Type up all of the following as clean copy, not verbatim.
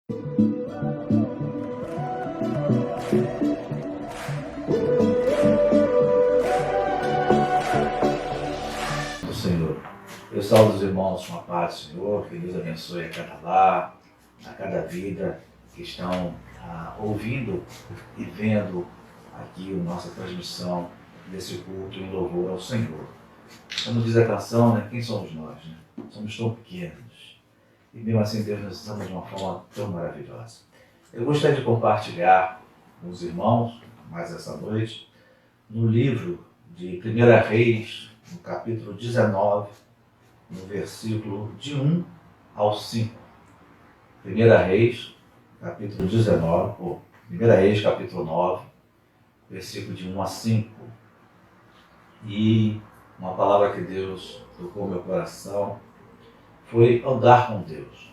Do Senhor. Eu saúdo os irmãos com a paz do Senhor, que Deus abençoe a cada lar, a cada vida que estão ouvindo e vendo aqui a nossa transmissão desse culto em louvor ao Senhor. Como diz a canção, né? Quem somos nós? Né? Somos tão pequenos. E mesmo assim Deus nos ama de uma forma tão maravilhosa. Eu gostaria de compartilhar com os irmãos, mais essa noite, no livro de 1 Reis, no capítulo 19, no versículo de 1 ao 5. 1 Reis, capítulo 19, ou 1 Reis, capítulo 9, versículo de 1 a 5. E uma palavra que Deus tocou meu coração foi andar com Deus.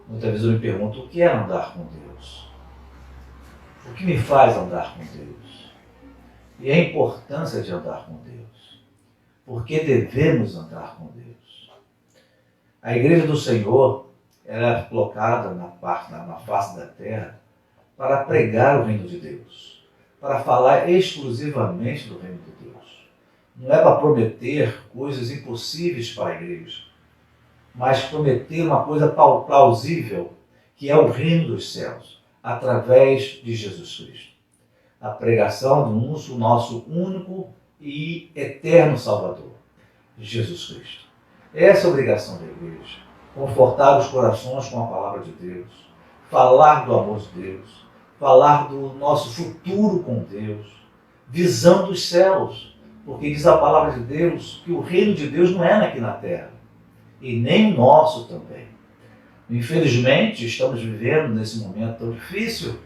Muitas vezes eu me pergunto, o que é andar com Deus? O que me faz andar com Deus? E a importância de andar com Deus. Por que devemos andar com Deus? A igreja do Senhor era colocada na face da terra para pregar o reino de Deus, para falar exclusivamente do reino de Deus. Não é para prometer coisas impossíveis para a igreja, mas prometer uma coisa plausível, que é o reino dos céus, através de Jesus Cristo. A pregação do nosso único e eterno Salvador, Jesus Cristo. Essa é a obrigação da igreja, confortar os corações com a palavra de Deus, falar do amor de Deus, falar do nosso futuro com Deus, visão dos céus, porque diz a palavra de Deus que o reino de Deus não é aqui na terra, e nem o nosso também. Infelizmente, estamos vivendo nesse momento tão difícil,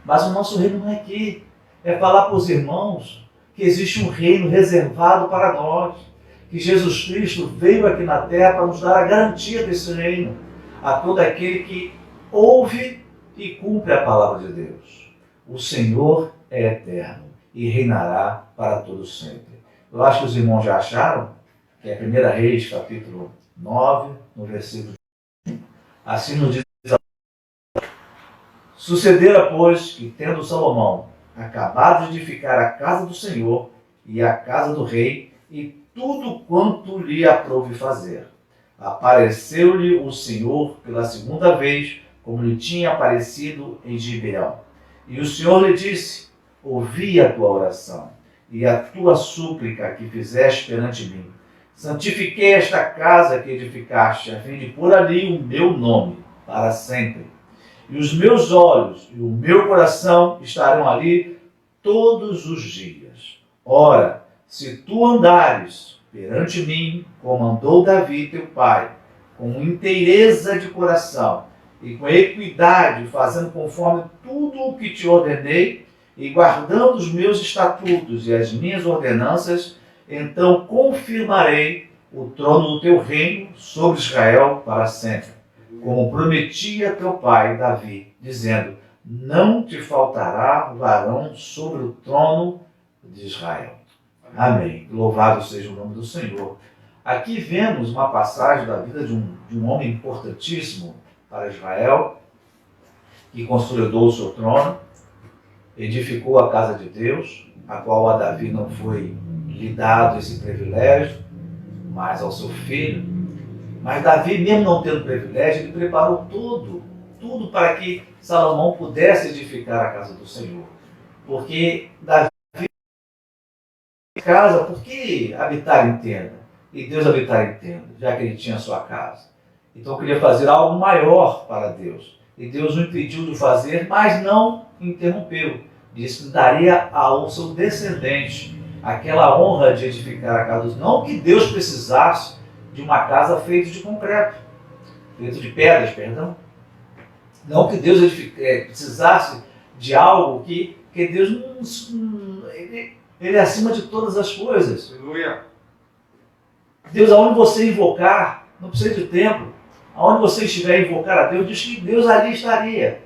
mas o nosso reino não é aqui. É falar para os irmãos que existe um reino reservado para nós, que Jesus Cristo veio aqui na terra para nos dar a garantia desse reino a todo aquele que ouve e cumpre a palavra de Deus. O Senhor é eterno e reinará para todos sempre. Eu acho que os irmãos já acharam que é 1 Reis, capítulo 9, no versículo 1. Assim nos diz: sucedera, pois, que tendo Salomão acabado de edificar a casa do Senhor e a casa do rei e tudo quanto lhe aprouve fazer, apareceu-lhe o Senhor pela segunda vez, como lhe tinha aparecido em Gibeão. E o Senhor lhe disse: ouvi a tua oração e a tua súplica que fizeste perante mim. Santifiquei esta casa que edificaste, a fim de pôr ali o meu nome para sempre. E os meus olhos e o meu coração estarão ali todos os dias. Ora, se tu andares perante mim, como andou Davi teu pai, com inteireza de coração e com equidade, fazendo conforme tudo o que te ordenei, e guardando os meus estatutos e as minhas ordenanças, então confirmarei o trono do teu reino sobre Israel para sempre, como prometi a teu pai Davi, dizendo: não te faltará varão sobre o trono de Israel. Amém. Louvado seja o nome do Senhor. Aqui vemos uma passagem da vida de um homem importantíssimo para Israel, que consolidou o seu trono, edificou a casa de Deus, a qual a Davi não foi lhe dado esse privilégio, mas ao seu filho. Mas Davi, mesmo não tendo privilégio, ele preparou tudo para que Salomão pudesse edificar a casa do Senhor. Porque Davi casa, por que habitar em tenda? E Deus habitar em tenda, já que ele tinha a sua casa. Então queria fazer algo maior para Deus. E Deus o impediu de fazer, mas não interrompeu. Disse que daria ao seu descendente aquela honra de edificar a casa. Não que Deus precisasse de uma casa feita de concreto, feita de pedras, perdão. Não que Deus precisasse de algo que Deus não... Ele é acima de todas as coisas. Aleluia. Deus, aonde você invocar, não precisa de templo. Aonde você estiver a invocar a Deus, diz que Deus ali estaria.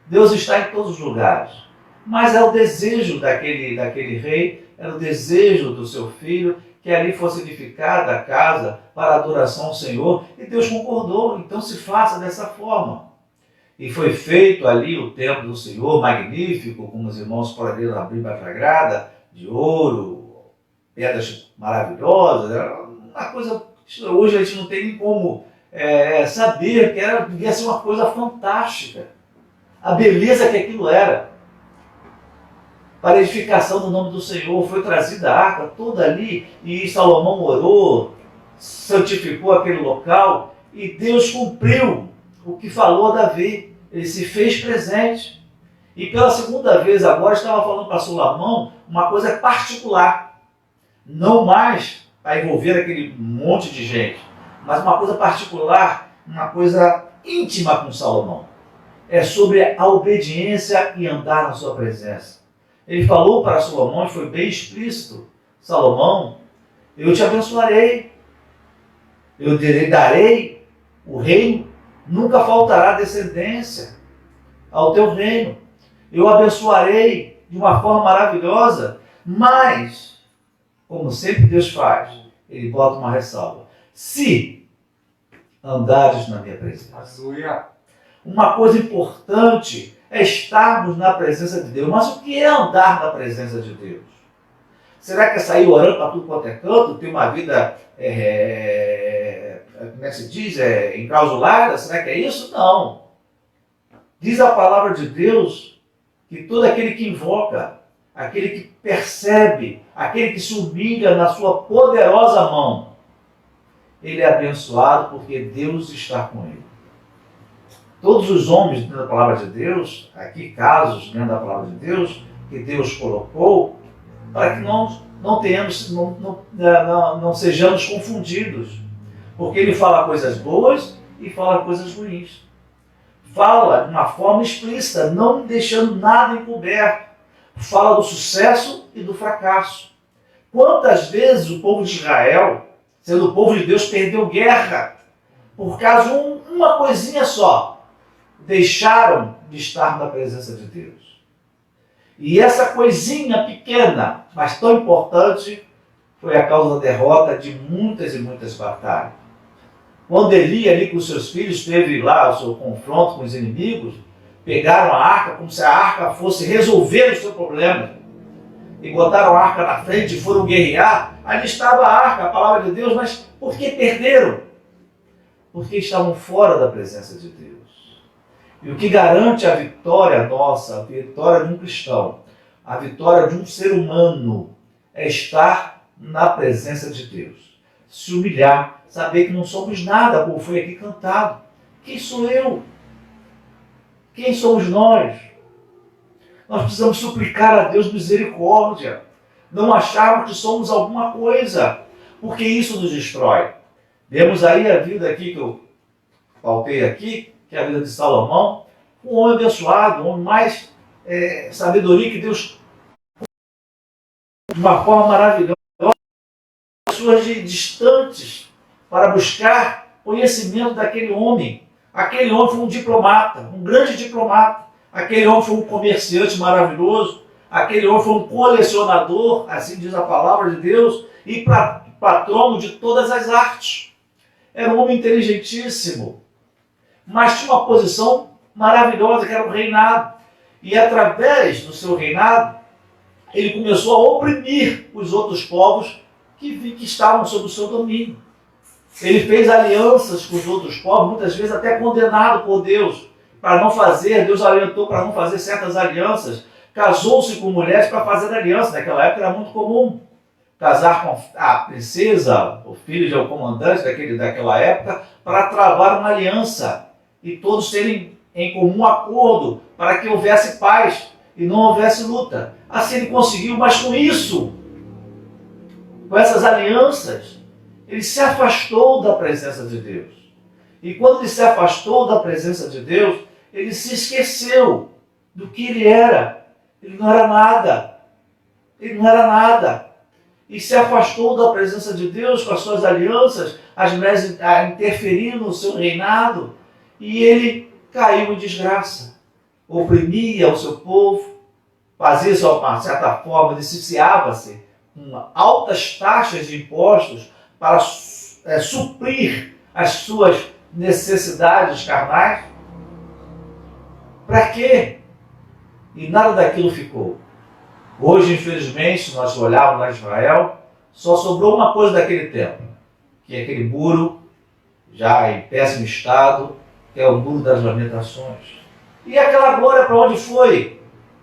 Deus está em todos os lugares. Mas é o desejo daquele rei, era o desejo do seu filho, que ali fosse edificada a casa para a adoração ao Senhor, e Deus concordou. Então se faça dessa forma. e foi feito ali o templo do Senhor, magnífico, como os irmãos podem abrir a Sagrada, de ouro, pedras maravilhosas, era uma coisa, hoje a gente não tem nem como saber que devia ser uma coisa fantástica, a beleza que aquilo era. Para a edificação do nome do Senhor, foi trazida a arca toda ali, e Salomão orou, santificou aquele local, e Deus cumpriu o que falou a Davi. Ele se fez presente. E pela segunda vez agora estava falando para Salomão uma coisa particular. Não mais para envolver aquele monte de gente, mas uma coisa particular, uma coisa íntima com Salomão. É sobre a obediência e andar na sua presença. Ele falou para Salomão e foi bem explícito: Salomão, eu te abençoarei, eu darei o reino, nunca faltará descendência ao teu reino. Eu abençoarei de uma forma maravilhosa, mas, como sempre Deus faz, ele bota uma ressalva: se andares na minha presença. Uma coisa importante é estarmos na presença de Deus. Mas o que é andar na presença de Deus? Será que é sair orando para tudo quanto é canto, ter uma vida, como é que se diz, enclausulada? Será que é isso? Não. Diz a palavra de Deus que todo aquele que invoca, aquele que percebe, aquele que se humilha na sua poderosa mão, ele é abençoado porque Deus está com ele. Todos os homens dentro da palavra de Deus, aqui casos dentro da palavra de Deus, que Deus colocou, para que não sejamos confundidos. Porque ele fala coisas boas e fala coisas ruins. Fala de uma forma explícita, não deixando nada encoberto. Fala do sucesso e do fracasso. Quantas vezes o povo de Israel, sendo o povo de Deus, perdeu guerra por causa de uma coisinha só? Deixaram de estar na presença de Deus. E essa coisinha pequena, mas tão importante, foi a causa da derrota de muitas e muitas batalhas. Quando Eli, ali com seus filhos, teve lá o seu confronto com os inimigos, pegaram a arca como se a arca fosse resolver o seu problema. E botaram a arca na frente e foram guerrear. Ali estava a arca, a palavra de Deus, mas por que perderam? Porque estavam fora da presença de Deus. E o que garante a vitória nossa, a vitória de um cristão, a vitória de um ser humano, é estar na presença de Deus. Se humilhar, saber que não somos nada, como foi aqui cantado. Quem sou eu? Quem somos nós? Nós precisamos suplicar a Deus misericórdia. Não acharmos que somos alguma coisa, porque isso nos destrói. Vemos aí a vida aqui que eu pautei aqui, que é a vida de Salomão, um homem abençoado, um homem mais sabedoria que Deus, de uma forma maravilhosa, pessoas distantes para buscar conhecimento daquele homem. Aquele homem foi um diplomata, um grande diplomata. Aquele homem foi um comerciante maravilhoso. Aquele homem foi um colecionador, assim diz a palavra de Deus, e patrono de todas as artes. Era um homem inteligentíssimo, mas tinha uma posição maravilhosa, que era o reinado. E através do seu reinado, ele começou a oprimir os outros povos que estavam sob o seu domínio. Ele fez alianças com os outros povos, muitas vezes até condenado por Deus, para não fazer, Deus orientou para não fazer certas alianças. Casou-se com mulheres para fazer aliança. Naquela época era muito comum casar com a princesa, o filho de um comandante daquela época, para travar uma aliança e todos terem em comum acordo para que houvesse paz e não houvesse luta. Assim ele conseguiu, mas com isso, com essas alianças, ele se afastou da presença de Deus. E quando ele se afastou da presença de Deus, ele se esqueceu do que ele era. Ele não era nada. Ele não era nada. E se afastou da presença de Deus com as suas alianças, as mulheres interferindo no seu reinado, e ele caiu em desgraça. Oprimia o seu povo, fazia de uma certa forma, licenciava-se com altas taxas de impostos para suprir as suas necessidades carnais. Para quê? E nada daquilo ficou. Hoje, infelizmente, se nós olharmos lá em Israel, só sobrou uma coisa daquele templo, que é aquele muro, já em péssimo estado, que é o muro das lamentações. E aquela glória para onde foi?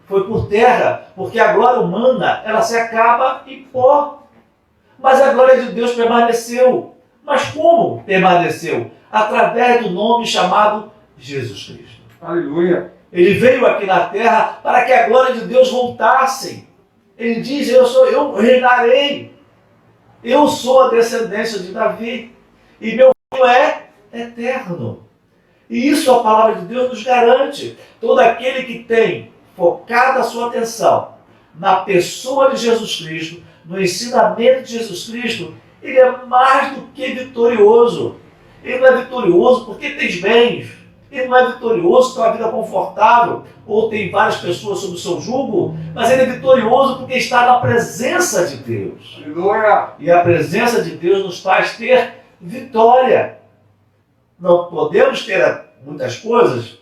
Foi por terra, porque a glória humana, ela se acaba em pó. Mas a glória de Deus permaneceu. Mas como permaneceu? Através do nome chamado Jesus Cristo. Aleluia. Ele veio aqui na terra para que a glória de Deus voltasse. Ele diz, eu reinarei. Eu sou a descendência de Davi. E meu filho é eterno. E isso a palavra de Deus nos garante. Todo aquele que tem focado a sua atenção na pessoa de Jesus Cristo, no ensinamento de Jesus Cristo, ele é mais do que vitorioso. Ele não é vitorioso porque tem bens. Ele não é vitorioso porque tem uma vida confortável ou tem várias pessoas sob o seu jugo, mas ele é vitorioso porque está na presença de Deus. Aleluia. E a presença de Deus nos faz ter vitória. Não podemos ter muitas coisas,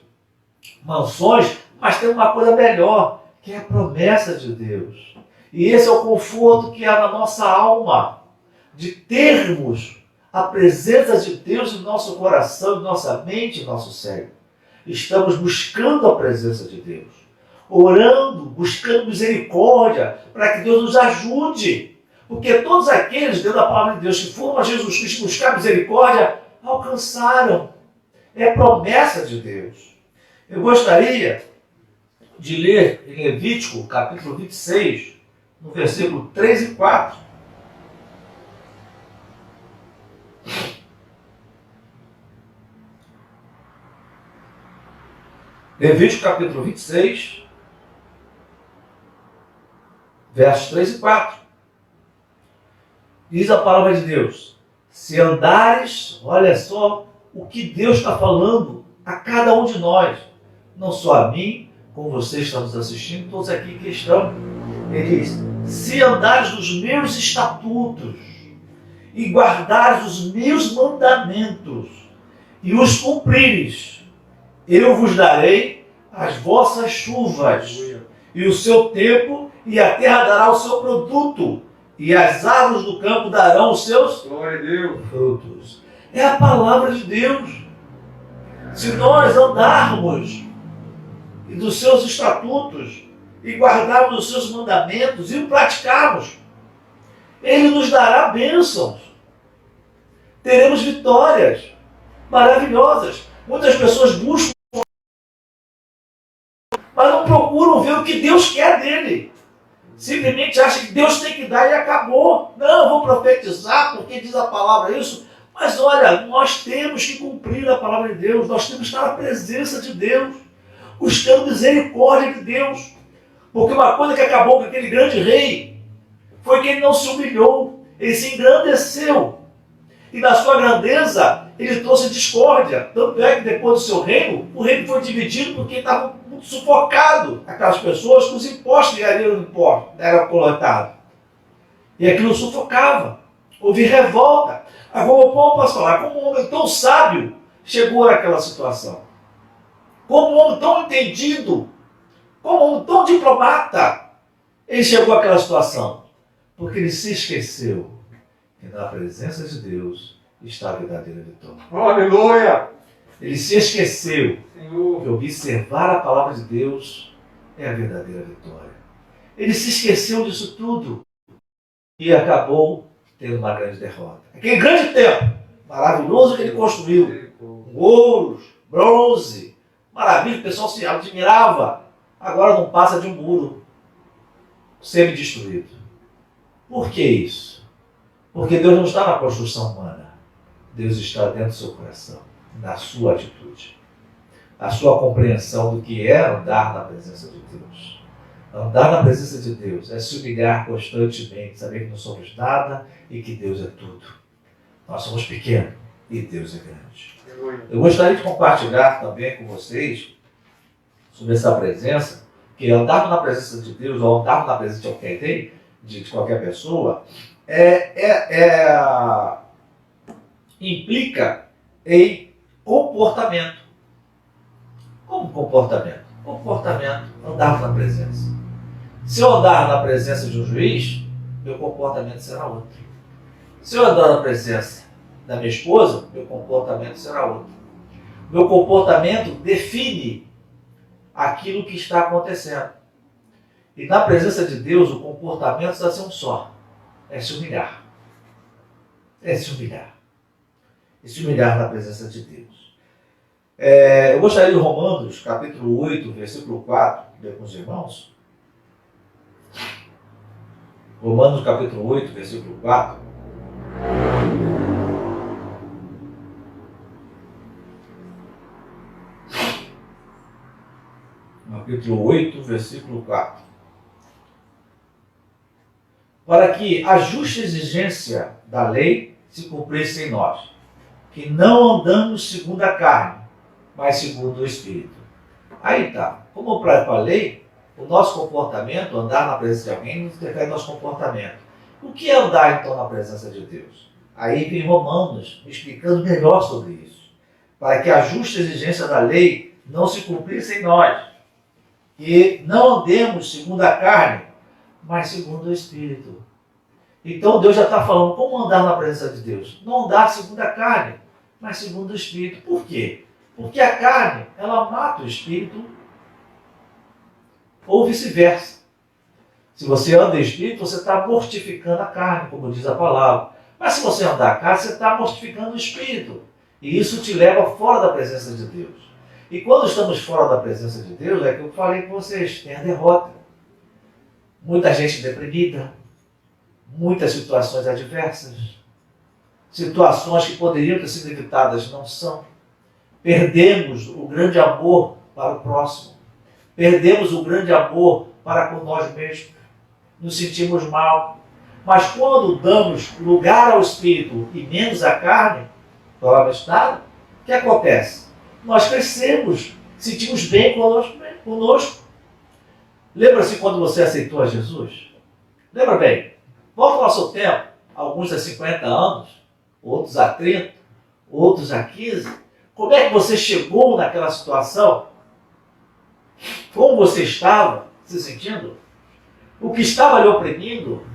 mansões, mas tem uma coisa melhor, que é a promessa de Deus. E esse é o conforto que há na nossa alma, de termos a presença de Deus em nosso coração, em nossa mente, em nosso cérebro. Estamos buscando a presença de Deus, orando, buscando misericórdia, para que Deus nos ajude. Porque todos aqueles, dentro da palavra de Deus, que foram a Jesus Cristo buscar misericórdia, alcançaram. É promessa de Deus. Eu gostaria de ler em Levítico, capítulo 26, no versículo 3 e 4. Levítico, capítulo 26, versos 3 e 4. Diz a palavra de Deus: se andares, olha só o que Deus está falando a cada um de nós, não só a mim, como vocês estão nos assistindo, todos aqui que estão. Ele diz: se andares nos meus estatutos e guardares os meus mandamentos e os cumprires, eu vos darei as vossas chuvas e o seu tempo, e a terra dará o seu produto, e as árvores do campo darão os seus Glória a Deus. frutos. É a palavra de Deus. Se nós andarmos dos seus estatutos e guardarmos os seus mandamentos e o praticarmos, Ele nos dará bênçãos. Teremos vitórias maravilhosas. Muitas pessoas buscam, mas não procuram ver o que Deus quer dele. Simplesmente acham que Deus tem que dar e acabou. Não, eu vou profetizar porque diz a palavra isso. Mas olha, nós temos que cumprir a palavra de Deus. Nós temos que estar na presença de Deus, buscando misericórdia de Deus. Porque uma coisa que acabou com aquele grande rei foi que ele não se humilhou, ele se engrandeceu. E na sua grandeza, ele trouxe discórdia. Tanto é que depois do seu reino, o reino foi dividido porque estava muito sufocado aquelas pessoas com os impostos que era coletados. E aquilo sufocava. Houve revolta. Agora, como posso falar? Como um homem tão sábio chegou àquela situação? Como um homem tão entendido, como um homem tão diplomata, ele chegou àquela situação? Porque ele se esqueceu que na presença de Deus está a verdadeira vitória. Aleluia. Ele se esqueceu Senhor. que observar a palavra de Deus é a verdadeira vitória. Ele se esqueceu disso tudo e acabou tendo uma grande derrota. Aquele grande templo maravilhoso que ele construiu, com ouros, bronze, maravilha, o pessoal se admirava. Agora não passa de um muro semi-destruído. Por que isso? Porque Deus não está na construção humana. Deus está dentro do seu coração, na sua atitude, a sua compreensão do que é andar na presença de Deus. Andar na presença de Deus é se humilhar constantemente, saber que não somos nada e que Deus é tudo. Nós somos pequenos e Deus é grande. Eu gostaria de compartilhar também com vocês sobre essa presença, que andar na presença de Deus ou andar na presença de qualquer pessoa implica em comportamento. Como comportamento? Comportamento, andar na presença. Se eu andar na presença de um juiz, meu comportamento será outro. Se eu andar na presença da minha esposa, meu comportamento será outro. Meu comportamento define aquilo que está acontecendo. E na presença de Deus, o comportamento está ser um só. É se humilhar. É se humilhar. E se humilhar na presença de Deus. Eu gostaria de Romanos, capítulo 8, versículo 4, ler com os irmãos. Romanos, capítulo 8, versículo 4. Capítulo 8, versículo 4. Para que a justa exigência da lei se cumprisse em nós, que não andamos segundo a carne, mas segundo o Espírito. Aí está. Como para a lei, o nosso comportamento, andar na presença de alguém, nos refere ao nosso comportamento. O que é andar, então, na presença de Deus? Aí vem Romanos me explicando melhor sobre isso. Para que a justa exigência da lei não se cumprisse em nós, que não andemos segundo a carne, mas segundo o Espírito. Então Deus já está falando como andar na presença de Deus. Não andar segundo a carne, mas segundo o Espírito. Por quê? Porque a carne, ela mata o Espírito, ou vice-versa. Se você anda em Espírito, você está mortificando a carne, como diz a palavra. Mas se você andar a carne, você está mortificando o Espírito. E isso te leva fora da presença de Deus. E quando estamos fora da presença de Deus, é que eu falei com vocês, tem a derrota. Muita gente deprimida, muitas situações adversas, situações que poderiam ter sido evitadas não são. Perdemos o grande amor para o próximo, perdemos o grande amor para com nós mesmos, nos sentimos mal. Mas quando damos lugar ao Espírito e menos à carne, provavelmente nada, o que acontece? Nós crescemos, sentimos bem conosco. Lembra-se quando você aceitou a Jesus? Lembra bem? Volta ao seu tempo, alguns a 50 anos, outros a 30, outros a 15. Como é que você chegou naquela situação? Como você estava se sentindo? O que estava lhe oprimindo?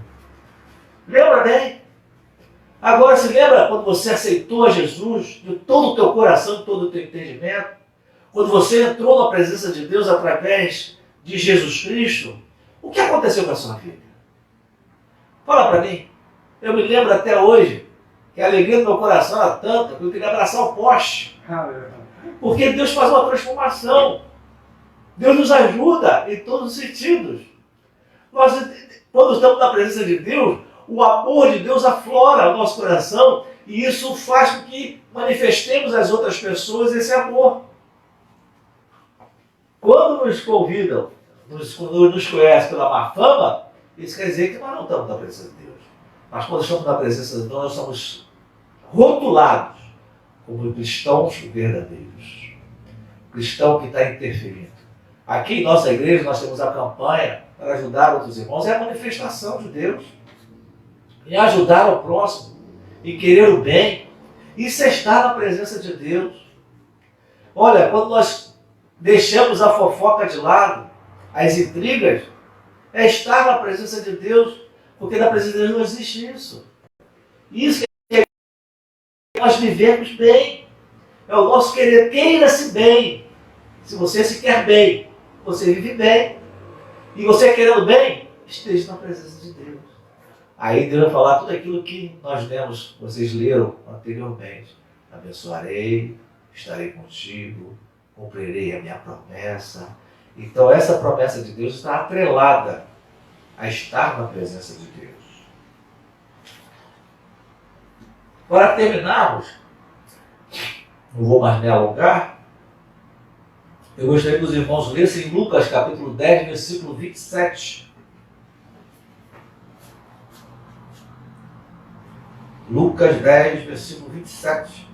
Lembra bem? Agora se lembra quando você aceitou a Jesus de todo o teu coração, de todo o teu entendimento? Quando você entrou na presença de Deus através de Jesus Cristo? O que aconteceu com a sua vida? Fala para mim. Eu me lembro até hoje que a alegria do meu coração era tanta que eu queria abraçar o poste. Porque Deus faz uma transformação. Deus nos ajuda em todos os sentidos. Nós, quando estamos na presença de Deus, o amor de Deus aflora o nosso coração e isso faz com que manifestemos às outras pessoas esse amor. Quando nos convidam, quando nos conhecem pela má fama, isso quer dizer que nós não estamos na presença de Deus. Mas quando estamos na presença de Deus, nós somos rotulados como cristãos verdadeiros. Cristão que está interferindo. Aqui em nossa igreja nós temos a campanha para ajudar outros irmãos. É a manifestação de Deus. E ajudar ao próximo. E querer o bem. Isso é estar na presença de Deus. Olha, quando nós deixamos a fofoca de lado, as intrigas, é estar na presença de Deus, porque na presença de Deus não existe isso. Isso é que nós vivemos bem. É o nosso querer, queira-se bem. Se você se quer bem, você vive bem. E você querendo bem, esteja na presença de Deus. Aí Deus vai falar tudo aquilo que nós lemos, vocês leram anteriormente. Abençoarei, estarei contigo, cumprirei a minha promessa. Então essa promessa de Deus está atrelada a estar na presença de Deus. Para terminarmos, não vou mais me alongar, eu gostaria que os irmãos lessem Lucas capítulo 10, versículo 27. Lucas 10, versículo 27.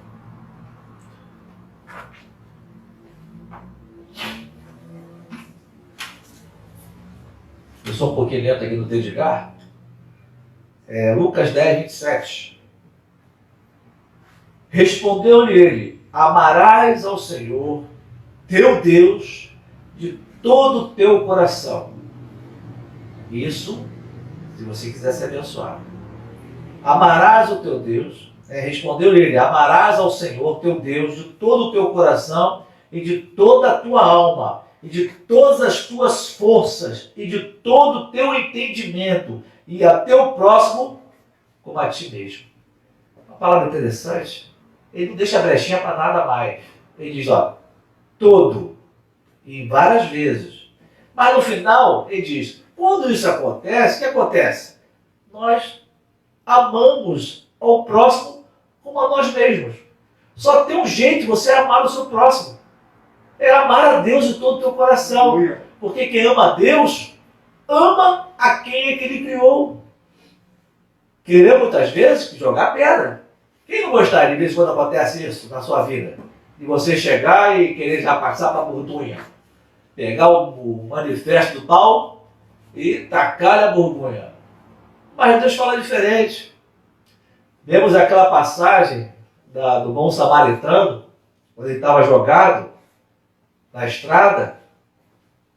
Eu sou um pouquinho lento aqui no dedicar. Lucas 10, 27. Respondeu-lhe ele: amarás ao Senhor, teu Deus, de todo o teu coração. Isso, se você quiser ser abençoado. Amarás o teu Deus, respondeu ele, amarás ao Senhor teu Deus de todo o teu coração e de toda a tua alma, e de todas as tuas forças, e de todo o teu entendimento, e a teu próximo como a ti mesmo. Uma palavra interessante, ele não deixa brechinha para nada mais. Ele diz, ó, todo, e várias vezes. Mas no final, ele diz, quando isso acontece, o que acontece? Nós amamos ao próximo como a nós mesmos. Só tem um jeito de você amar o seu próximo. É amar a Deus de todo o teu coração. Porque quem ama a Deus, ama a quem é que ele criou. Queremos muitas vezes jogar pedra. Quem não gostaria de vez em quando acontece isso na sua vida? De você chegar e querer já passar para a bordunha. Pegar o manifesto do tal e tacar a bordunha. Mas Deus fala diferente. Vemos aquela passagem do bom samaritano, quando ele estava jogado na estrada,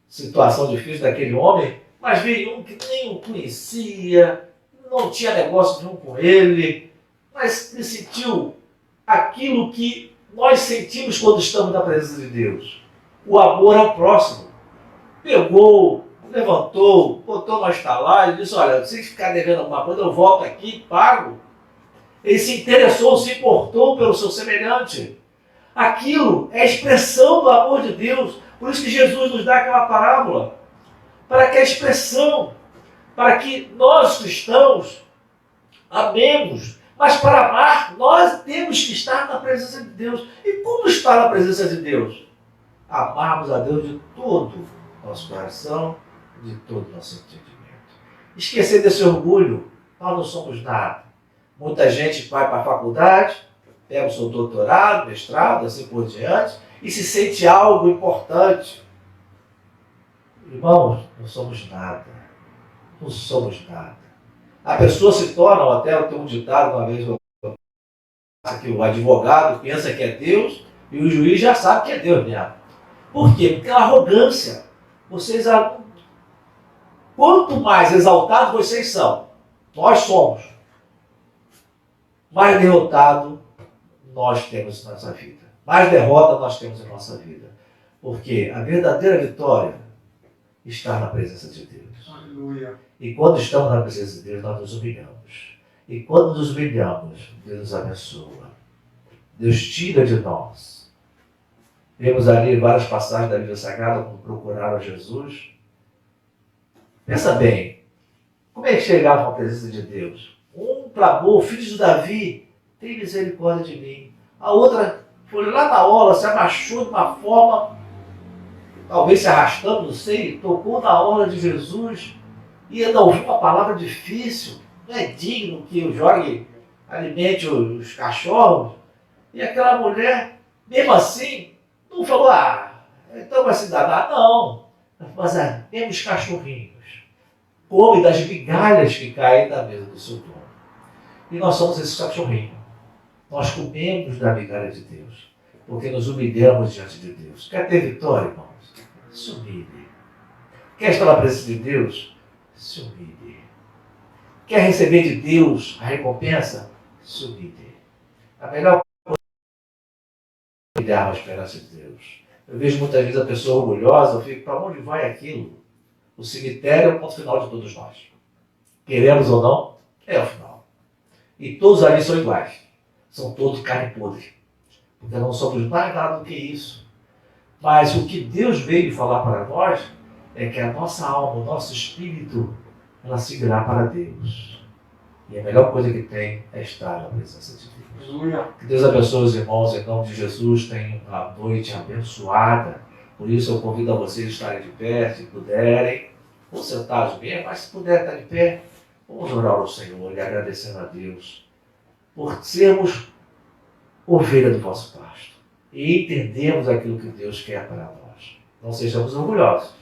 situação difícil daquele homem, mas veio um que nem o conhecia, não tinha negócio nenhum com ele, mas ele sentiu aquilo que nós sentimos quando estamos na presença de Deus. O amor ao próximo. Pegou, levantou, botou na estalagem, disse, olha, se ficar devendo alguma coisa, eu volto aqui e pago. Ele se interessou, se importou pelo seu semelhante. Aquilo é a expressão do amor de Deus. Por isso que Jesus nos dá aquela parábola. Para que a expressão, para que nós cristãos amemos. Mas para amar, nós temos que estar na presença de Deus. E como estar na presença de Deus? Amarmos a Deus de todo o nosso coração, de todo o nosso entendimento. Esquecer desse orgulho, nós não somos nada. Muita gente vai para a faculdade, pega o seu doutorado, mestrado, assim por diante, e se sente algo importante. Irmãos, não somos nada. Não somos nada. A pessoa se torna, ou até eu tenho um ditado uma vez, que o advogado pensa que é Deus, e o juiz já sabe que é Deus mesmo. Por quê? Porque é uma arrogância. Quanto mais exaltados vocês são, nós somos, mais derrotado nós temos em nossa vida. Mais derrota nós temos em nossa vida. Porque a verdadeira vitória está na presença de Deus. Aleluia. E quando estamos na presença de Deus, nós nos humilhamos. E quando nos humilhamos, Deus nos abençoa. Deus tira de nós. Vemos ali várias passagens da Bíblia Sagrada, quando procuraram Jesus. Pensa bem, como é que chegavam à presença de Deus? Um clamou, filho de Davi, tem misericórdia de mim. A outra foi lá na orla, se abaixou de uma forma, talvez se arrastando, não sei, tocou na orla de Jesus e ainda ouviu uma palavra difícil. Não é digno que eu jogue, alimente os cachorros. E aquela mulher, mesmo assim, não falou, então vai se danar. Não, mas mesmo os cachorrinhos comem das migalhas que caem da mesa do seu dono. E nós somos esses cachorrinhos. Nós comemos da migalha de Deus, porque nos humilhamos diante de Deus. Quer ter vitória, irmãos? Se humilhe. Quer estar na presença de Deus? Se humilhe. Quer receber de Deus a recompensa? Se humilhe. A melhor coisa é humilhar a esperança de Deus. Eu vejo muitas vezes a pessoa orgulhosa, eu fico, para onde vai aquilo? O cemitério é o ponto final de todos nós. Queremos ou não, é o final. E todos ali são iguais. São todos carne podre. Porque não somos mais nada do que isso. Mas o que Deus veio falar para nós é que a nossa alma, o nosso espírito, ela seguirá para Deus. E a melhor coisa que tem é estar na presença de Deus. Que Deus abençoe os irmãos em nome de Jesus. Tenham uma noite abençoada. Por isso eu convido a vocês a estarem de pé, se puderem, ou sentados bem, mas se puder estar de pé, vamos orar ao Senhor e agradecendo a Deus por sermos ovelha do vosso pasto e entendermos aquilo que Deus quer para nós. Não sejamos orgulhosos,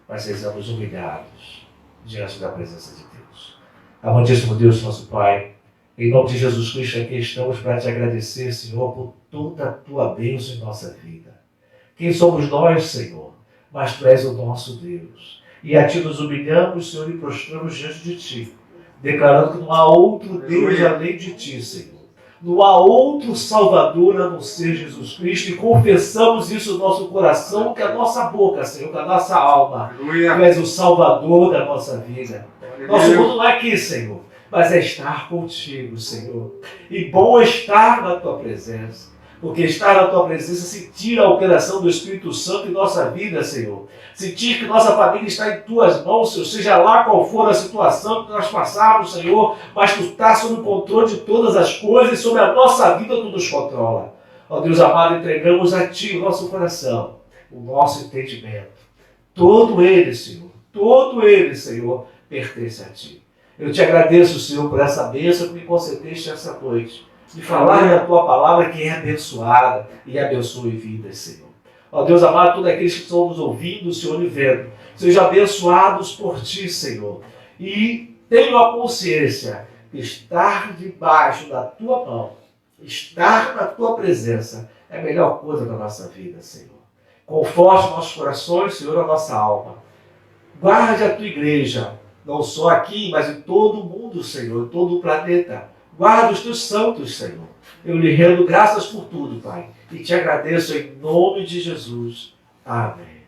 mas sejamos humilhados diante da presença de Deus. Amantíssimo Deus, nosso Pai, em nome de Jesus Cristo, aqui estamos para te agradecer, Senhor, por toda a tua bênção em nossa vida. Quem somos nós, Senhor? mas Tu és o nosso Deus. E a Ti nos humilhamos, Senhor, e prostramos diante de Ti, declarando que não há outro Deus além de Ti, Senhor. Não há outro Salvador a não ser Jesus Cristo, e confessamos isso no nosso coração, que a nossa boca, Senhor, que a nossa alma. Tu és o Salvador da nossa vida. Nosso mundo não é aqui, Senhor, mas é estar contigo, Senhor. E bom estar na Tua presença. Porque estar na Tua presença, sentir a operação do Espírito Santo em nossa vida, Senhor. Sentir que nossa família está em Tuas mãos, Senhor. Seja lá qual for a situação que nós passarmos, Senhor. Mas Tu estás sob o controle de todas as coisas e sobre a nossa vida Tu nos controla. Ó Deus amado, entregamos a Ti o nosso coração, o nosso entendimento. Todo ele, Senhor, pertence a Ti. Eu Te agradeço, Senhor, por essa bênção que me concedeste essa noite. De falar da Tua palavra que é abençoada e abençoe vidas, Senhor. Ó Deus amado, todos aqueles que estão nos ouvindo, Senhor, e vendo, sejam abençoados por Ti, Senhor. E tenham a consciência que estar debaixo da Tua mão, estar na Tua presença, é a melhor coisa da nossa vida, Senhor. Conforte nossos corações, Senhor, a nossa alma. Guarde a Tua igreja, não só aqui, mas em todo o mundo, Senhor, em todo o planeta. Guarda os Teus santos, Senhor. Eu lhe rendo graças por tudo, Pai. E Te agradeço em nome de Jesus. Amém.